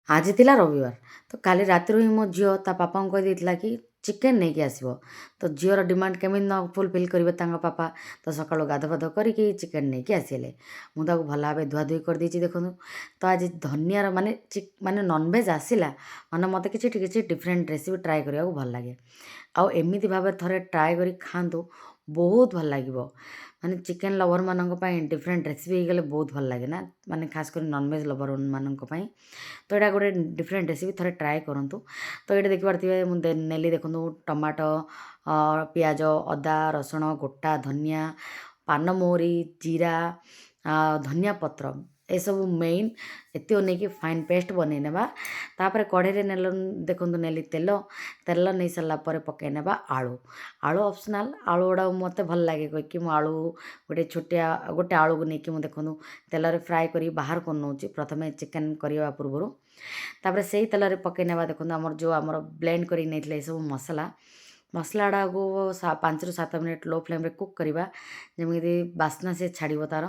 ଆଜି ଥିଲା ରବିବାର ତ କାଲି ରାତିରୁ ହିଁ ମୋ ଝିଅ ତା ବାପାଙ୍କୁ କହିଦେଇଥିଲା କି ଚିକେନ୍ ନେଇକି ଆସିବ। ତ ଝିଅର ଡିମାଣ୍ଡ କେମିତି ନ ଫୁଲଫିଲ୍ କରିବେ ତାଙ୍କ ପାପା, ତ ସକାଳୁ ଗାଧୁଆ କରିକି ଚିକେନ୍ ନେଇକି ଆସିଲେ। ମୁଁ ତାକୁ ଭଲ ଭାବେ ଧୁଆଧୁଇ କରିଦେଇଛି ଦେଖନ୍ତୁ। ତ ଆଜି ଧନିଆର ମାନେ ନନଭେଜ୍ ଆସିଲା ମାନେ ମୋତେ କିଛି ଡିଫରେଣ୍ଟ ରେସିପି ଟ୍ରାଏ କରିବାକୁ ଭଲ ଲାଗେ। ଆଉ ଏମିତି ଭାବରେ ଥରେ ଟ୍ରାଏ କରି ଖାଆନ୍ତୁ, ବହୁତ ଭଲ ଲାଗିବ। ମାନେ ଚିକେନ୍ ଲଭର୍ମାନଙ୍କ ପାଇଁ ଡିଫରେଣ୍ଟ ରେସିପି ହେଇଗଲେ ବହୁତ ଭଲ ଲାଗେ ନା, ମାନେ ଖାସ୍ କରି ନନଭେଜ୍ ଲଭର୍ମାନଙ୍କ ପାଇଁ। ତ ଏଇଟା ଗୋଟେ ଡିଫରେଣ୍ଟ ରେସିପି, ଥରେ ଟ୍ରାଏ କରନ୍ତୁ। ତ ଏଇଠି ଦେଖିପାରୁଥିବେ ମୁଁ ନେଲି ଦେଖନ୍ତୁ ଟମାଟୋ, ପିଆଜ, ଅଦା, ରସୁଣ, ଗୋଟା ଧନିଆ, ପାନମହୁରି, ଜିରା, ଧନିଆ ପତ୍ର, ଏସବୁ ମେନ୍ ଏତିକ ନେଇକି ଫାଇନ୍ ପେଷ୍ଟ ବନେଇ ନେବା। ତାପରେ କଢ଼େଇରେ ଦେଖନ୍ତୁ ନେଲି ତେଲ ନେଇ ସାରିଲା ପରେ ପକାଇ ନେବା ଆଳୁ। ଆଳୁ ଅପସନାଲ୍, ଆଳୁ ଗୁଡ଼ା ମୋତେ ଭଲ ଲାଗେ କହିକି ମୁଁ ଆଳୁ ଗୋଟେ ଆଳୁକୁ ନେଇକି ମୁଁ ଦେଖନ୍ତୁ ତେଲରେ ଫ୍ରାଏ କରି ବାହାର କରିନେଉଛି ପ୍ରଥମେ ଚିକେନ୍ କରିବା ପୂର୍ବରୁ। ତାପରେ ସେଇ ତେଲରେ ପକାଇ ନେବା ଦେଖନ୍ତୁ ଆମର ବ୍ଲେଣ୍ଡ କରିକି ନେଇଥିଲେ ଏସବୁ ମସଲାଟାକୁ 5ରୁ 7 ମିନିଟ୍ ଲୋ ଫ୍ଲେମ୍ରେ କୁକ୍ କରିବା, ଯେମିତି ବାସ୍ନା ସେ ଛାଡ଼ିବ ତା'ର।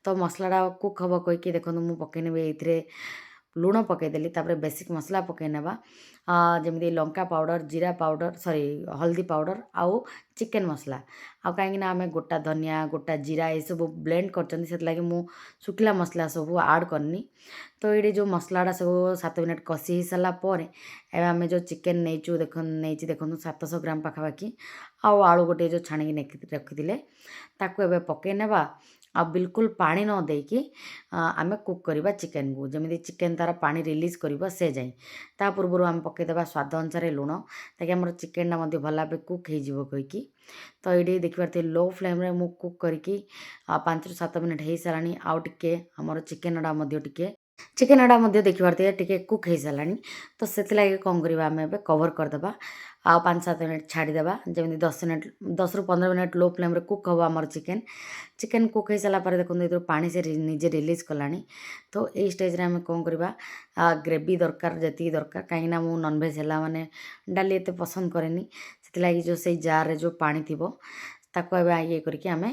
ତ ମସଲାଟା କୁକ୍ ହେବ କହିକି ଦେଖନ୍ତୁ ମୁଁ ପକାଇ ନେବି ଏଇଥିରେ ଲୁଣ ପକାଇଦେଲି। ତାପରେ ବେସିକ୍ ମସଲା ପକାଇ ନେବା, ଯେମିତି ଲଙ୍କା ପାଉଡ଼ର, ଜିରା ପାଉଡ଼ର, ହଳଦୀ ପାଉଡ଼ର ଆଉ ଚିକେନ୍ ମସଲା। ଆଉ କାହିଁକିନା ଆମେ ଗୋଟା ଧନିଆ, ଗୋଟା ଜିରା ଏସବୁ ବ୍ଲେଣ୍ଡ କରିଛନ୍ତି, ସେଥିଲାଗି ମୁଁ ଶୁଖିଲା ମସଲା ସବୁ ଆଡ଼୍ କରିନି। ତ ଏଇଠି ଯେଉଁ ମସଲାଟା ସବୁ 7 ମିନିଟ୍ କଷି ହେଇସାରିଲା ପରେ ଏବେ ଆମେ ଯେଉଁ ଚିକେନ୍ ନେଇଛି ଦେଖନ୍ତୁ 700 ଗ୍ରାମ ପାଖାପାଖି, ଆଉ ଆଳୁ ଗୋଟେ ଯେଉଁ ଛାଣିକି ରଖିଥିଲେ ତାକୁ ଏବେ ପକାଇ ନେବା। ଆଉ ବିଲକୁଲ ପାଣି ନ ଦେଇକି ଆମେ କୁକ୍ କରିବା ଚିକେନ୍କୁ, ଯେମିତି ଚିକେନ୍ ତା'ର ପାଣି ରିଲିଜ୍ କରିବ ସେ ଯାଏଁ। ତା ପୂର୍ବରୁ ଆମେ ପକାଇଦେବା ସ୍ୱାଦ ଅନୁସାରେ ଲୁଣ, ତାକି ଆମର ଚିକେନ୍ଟା ମଧ୍ୟ ଭଲ ଭାବେ କୁକ୍ ହେଇଯିବ କହିକି। ତ ଏଇଠି ଦେଖିପାରୁଥିବେ ଲୋ ଫ୍ଲେମ୍ରେ ମୁଁ କୁକ୍ କରିକି 5ରୁ 7 ମିନିଟ୍ ହେଇସାରିଲାଣି। ଆଉ ଟିକେ ଆମର ଚିକେନ୍ ଅଡ଼ା ମଧ୍ୟ ଦେଖିପାରୁଥିବେ ଟିକେ କୁକ୍ ହେଇସାରିଲାଣି। ତ ସେଥିଲାଗି କ'ଣ କରିବା, ଆମେ ଏବେ କଭର୍ କରିଦେବା ଆଉ 5-7 ମିନିଟ୍ ଛାଡ଼ିଦେବା, ଯେମିତି 10ରୁ 15 ମିନିଟ୍ ଲୋ ଫ୍ଲେମ୍ରେ କୁକ୍ ହେବ ଆମର ଚିକେନ୍ କୁକ୍ ହେଇସାରିଲା ପରେ ଦେଖନ୍ତୁ ଏଥିରୁ ପାଣି ସେ ନିଜେ ରିଲିଜ୍ କଲାଣି। ତ ଏଇ ଷ୍ଟେଜ୍ରେ ଆମେ କ'ଣ କରିବା, ଗ୍ରେଭି ଦରକାର ଯେତିକି ଦରକାର, କାହିଁକିନା ମୁଁ ନନଭେଜ୍ ହେଲା ମାନେ ଡାଲି ଏତେ ପସନ୍ଦ କରେନି, ସେଥିଲାଗି ସେଇ ଜାର୍ରେ ଯେଉଁ ପାଣି ଥିବ ତାକୁ ଏବେ ଇଏ କରିକି ଆମେ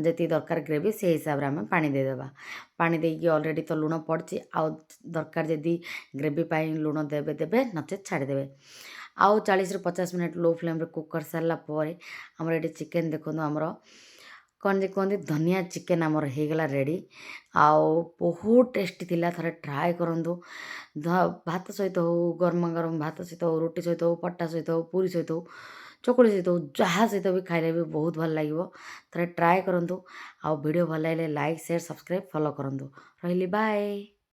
ଯେତିକି ଦରକାର ଗ୍ରେଭି ସେଇ ହିସାବରେ ଆମେ ପାଣି ଦେଇଦେବା। ପାଣି ଦେଇକି ଅଲରେଡ଼ି ତ ଲୁଣ ପଡ଼ିଛି, ଆଉ ଦରକାର ଯଦି ଗ୍ରେଭି ପାଇଁ ଲୁଣ ଦେବେ ନଚେତ୍ ଛାଡ଼ିଦେବେ। ଆଉ 40ରୁ 50 ମିନିଟ୍ ଲୋ ଫ୍ଲେମ୍ରେ କୁକ୍ କରିସାରିଲା ପରେ ଆମର ଏଠି ଚିକେନ୍ ଦେଖନ୍ତୁ ଆମର କ'ଣ ଯେ କୁହନ୍ତି ଧନିଆ ଚିକେନ୍ ଆମର ହେଇଗଲା ରେଡ଼ି। ଆଉ ବହୁତ ଟେଷ୍ଟି ଥିଲା, ଥରେ ଟ୍ରାଏ କରନ୍ତୁ। ଭାତ ସହିତ ହଉ, ଗରମା ଗରମ ଭାତ ସହିତ ହଉ, ରୁଟି ସହିତ ହଉ, ପରଟା ସହିତ ହଉ, ପୁରୀ ସହିତ ହଉ, ଚକୁଳି ସହିତ ହଉ, ଯାହା ସହିତ ବି ଖାଇଲେ ବି ବହୁତ ଭଲ ଲାଗିବ। ଥରେ ଟ୍ରାଏ କରନ୍ତୁ। ଆଉ ଭିଡ଼ିଓ ଭଲ ଲାଗିଲେ ଲାଇକ୍, ସେୟାର, ସବସ୍କ୍ରାଇବ୍, ଫଲୋ କରନ୍ତୁ। ରହିଲି, ବାଏ।